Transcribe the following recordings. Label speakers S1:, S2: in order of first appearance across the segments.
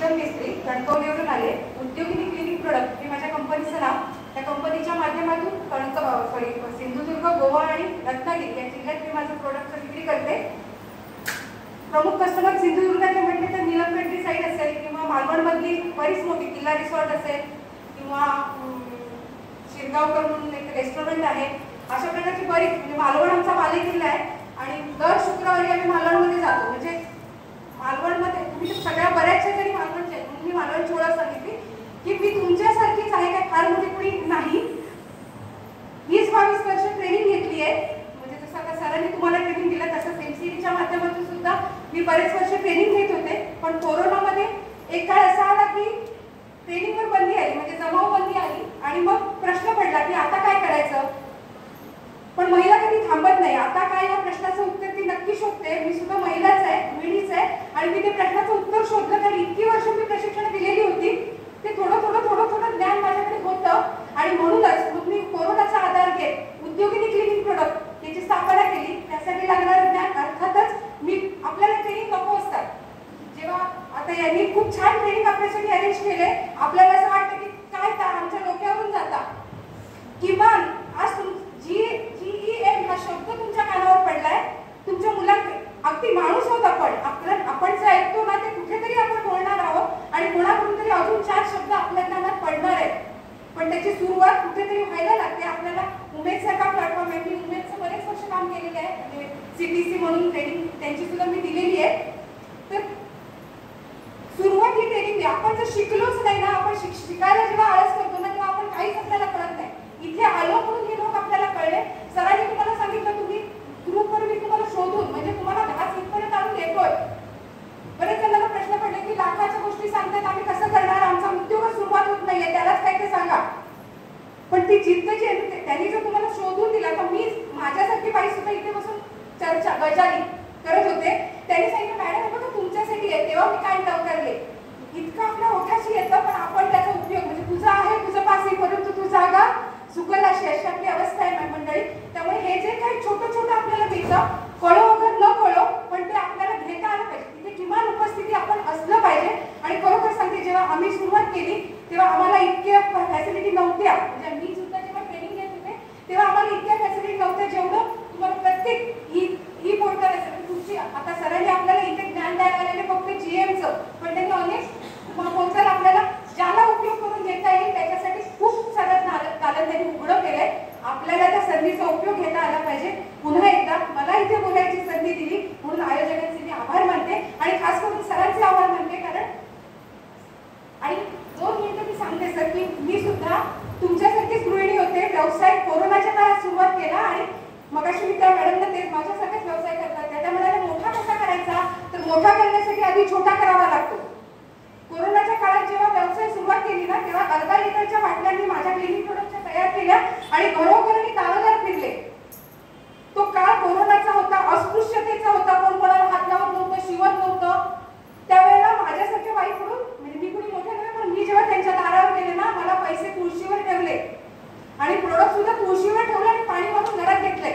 S1: कांचन मिस्त्री कणकवलीवरून आले. उद्योगिनी clinic product हे माझ्या कंपनीचं नाव. त्या कंपनीच्या माध्यमातून सिंधुदुर्ग, गोवा आणि रत्नागिरी या जिल्ह्यात मी माझं प्रोडक्ट विक्री करते. प्रमुख कस्टमर सिंधुदुर्गाचे म्हटले तर नीलमपेंटी साईड असेल किंवा मालवणमधली बरीच मोठी किल्ला रिसॉर्ट असेल किंवा शिरगावकर म्हणून एक रेस्टॉरंट आहे. अशा प्रकारची बरीच म्हणजे मालवण आमचा बाले किल्ला आहे आणि दर शुक्रवारी आम्ही मालवणमध्ये जातो. म्हणजे मालवणमध्ये तुम्ही सगळ्या बऱ्याचशा जरी मालवणच्या म्हणून मी मालवणची ओळख सांगितली की मी तुमच्यासारखीच आहे, काय फार मोठी कुणी नाही. 20-22 वर्ष ट्रेनिंग घेतली आहे. म्हणजे जसं आता सरांनी तुम्हाला ट्रेनिंग दिलं तसंच MCDच्या माध्यमातून सुद्धा मी बरेच वर्ष ट्रेनिंग घेत होते. पण कोरोनामध्ये एक काळ असा आला की ट्रेनिंगवर बंदी आली, म्हणजे जमाव बंदी आली आणि मग प्रश्न पडला की आता काय करायचं. पण महिला कधी थांबत नाही. आता काय या प्रश्नाचं उत्तर ती नक्की शोधते. मी सुद्धा महिलाच आहे, गृहिणीच आहे आणि मी ते प्रश्नाचं उत्तर शोधलं कारण इतकी वर्ष मी प्रशिक्षण दिलेली होती. ते थोडं ज्ञान माझ्याकडे होतं आणि म्हणूनच मग मी कोरोनाचा आधार घेत उद्योगिनी क्लिनिक प्रोडक्ट याची स्थापना केली. त्यासाठी लागणारं ज्ञान अर्थातच मी आपल्याला ट्रेनिंग नको असतात. जेव्हा आता यांनी खूप छान ट्रेनिंग आपल्यासाठी अरेंज केले, आपल्याला असं वाटतं की काय आमच्या डोक्यावरून जाता. किमान आज GEM हा शब्द तुमच्या कानावर पडलाय. तुमच्या मुलांकडे अगदी माणूस होत आपण जे ऐकतो ना ते कुठेतरी आपण बोलणार आहोत आणि कोणाकडून तरी अजून 4 शब्द आपल्या कानात पडणार आहेत. पण त्याची सुरुवात कुठेतरी व्हायला लागते. आपल्याला उमेदसारखा प्लॅटफॉर्म आहे. मी उमेदचं बरेच वर्ष काम केलेलं आहे. म्हणजे CTC म्हणून ट्रेनिंग त्यांची सुद्धा मी दिलेली आहे. तर सुरुवात ही ट्रेनिंग आपण जर शिकलोच नाही ना, आपण शिकायला जेव्हा आळस करतो ना तेव्हा आपण काहीच आपल्याला कळत नाही. इथे आलो म्हणून हे लोक आपल्याला कळले. सरांनी तुम्हाला सांगितलं तुम्ही ग्रुपवर मी तुम्हाला शोधून म्हणजे तुम्हाला 10 इथपर्यंत आणून देतोय. बरेच जणांना प्रश्न पडले की लाखाच्या गोष्टी सांगतात, आम्ही कसं करणार, आमचा उद्योगच सुरुवात होत नाहीये, त्यालाच काय ते सांगा. पण ती जिद्द जी आहे त्यांनी जर तुम्हाला शोधून दिला तर मी माझ्यासारखी बाई सुद्धा इथे बसून चर्चा गजाली करत होते. त्यांनी सांगितलं मॅडम बघा तुमच्यासाठी आहे. तेव्हा मी काय करले इतकं आपल्या ओठाशी येतं पण आपण त्याचा उपयोग म्हणजे तुझं आहे तुझं पास परंतु तू जागा चुकल अशी आपली अवस्था आहे मंडळी. त्यामुळे हे जे काही छोटं आपल्याला मिळतं कळो अगर न कळो पण ते आपल्याला घेता आलं पाहिजे. तिथे किमान उपस्थिती आपण असलं पाहिजे. आणि खरोखर सांगते जेव्हा आम्ही सुरुवात केली तेव्हा आम्हाला इतक्या फॅसिलिटी नव्हत्या. म्हणजे मी सुद्धा जेव्हा ट्रेनिंग घेत होते तेव्हा आम्हाला इतक्या फॅसिलिटी नव्हत्या जेवढं तुम्हाला प्रत्येक ही पोर्टल असेल तुमची. आता सरांनी आपल्याला इथे ज्ञान द्यायला आलेले फक्त GMचं पण त्यांनी अनेक पोर्टल आपल्याला ज्याला उपयोग करून घेता येईल त्याच्यासाठी खूप सारं दालन त्यांनी उघडं केलंय. आपल्याला त्या संधीचा उपयोग घेता आला पाहिजे. पुन्हा एकदा मला इथे बोलायची संधी दिली म्हणून आयोजकांचे मी आभार मानते आणि खास करून सरांचे आभार मानते. कारण आणि 2 मिनिटं मी सांगते सर की मी सुद्धा तुमच्यासारखीच गृहिणी होते. व्यवसाय कोरोनाच्या काळात सुरुवात केला आणि मगाशी मी त्या मॅडमला तेच माझ्यासारखाच व्यवसाय करतात त्या म्हणाल्या मोठा कसा करायचा तर मोठा करण्यासाठी आधी छोटा करावा लागतो. कोरोनाच्या काळात जेव्हा व्यवसाय सुरुवात केली ना तेव्हा अर्धा लिटरच्या बाटल्यांनी माझ्या क्लिनिक प्रोडक्टच्या तयार केल्या आणि घरोघरी दारोदार फिरले. तो काळ कोरोनाचा होता, अस्पृश्यतेचा होता, कोण कोणाला हात लावत नव्हतं, शिवत नव्हतं. त्यावेळेला माझ्यासारख्या बाईकडून म्हणजे मी कुणी मोठ्या नव्हे पण मी जेव्हा त्यांच्या दारावर गेले ना मला पैसे तुळशीवर ठेवले आणि प्रोडक्ट सुद्धा तुळशीवर ठेवले आणि पाणी भरून घरात घेतले.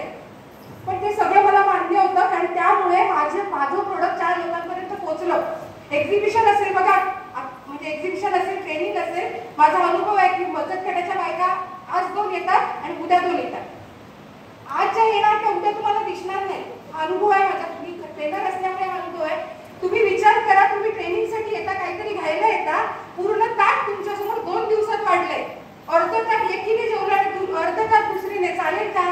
S1: पण ते सगळं मला मान्य होतं कारण त्यामुळे माझं प्रोडक्ट 4 लोकांपर्यंत पोहोचलं. एक्झिबिशन असेल बघा म्हणजे एक्झिबिशन असेल ट्रेनिंग असेल माझा अनुभव आहे की बचत गटाच्या बायका आज 2 येतात आणि उद्या 2 येतात. आज ज्या येणार त्या उद्या तुम्हाला दिसणार नाही. हा अनुभव आहे माझा. मी ट्रेनर असल्यामुळे हा अनुभव आहे. तुम्ही विचार करा तुम्ही ट्रेनिंगसाठी येता काहीतरी घ्यायला येता पूर्ण ताट तुमच्यासमोर 2 दिवसात वाढलंय. अर्ध ताट एकीने जेवलं आणि अर्ध ताट दुसरीने चालेल का?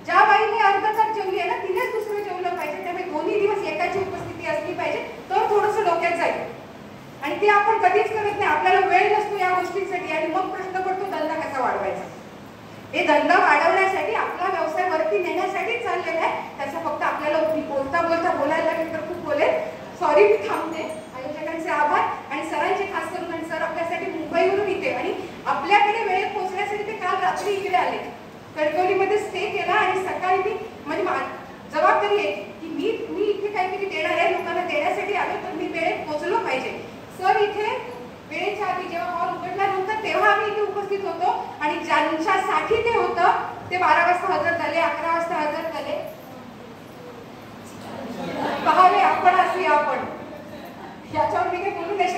S1: ज्या बाईने अर्ध ताट जेवली आहे ना तिनेच दुसरं जेवलं पाहिजे. त्यामुळे दोन्ही दिवस एकाची उपस्थिती असली पाहिजे तर थोडंसं डोक्यात जाईल. आणि ते आपण कधीच करत नाही. आपल्याला वेळ नसतो या गोष्टींसाठी आणि मग प्रश्न पडतो धंदा कसा वाढवायचा. हे धंदा वाढवण्यासाठी आपला व्यवसाय वरती नेण्यासाठीच चाललेला आहे. त्याचा फक्त आपल्याला बोलता बोलायला लागेल तर खूप बोलेल. सॉरी मी थांबते. आयोजकांचे आभार आणि सरांचे खास करून आणि सर आपल्यासाठी मुंबईवरून इथे आणि आपल्याकडे वेळेत पोहोचण्यासाठी ते काल रात्री इकडे आले. कणकवलीमध्ये स्टे केला आणि सकाळी मी म्हणजे जबाबदारी आहे की मी इथे काहीतरी देणार आहे लोकांना देण्यासाठी आलो तर मी वेळेत पोहोचलो पाहिजे. सर इथे वेळेच्या आधी जेव्हा हॉल उघडला नव्हता तेव्हा आम्ही इथे उपस्थित होतो आणि ज्यांच्यासाठी ते होतं ते 12 वाजता हजर झाले, 11 वाजता हजर झाले. पहावे आपण असे आपण याच्यावर मी काही बोलू नाही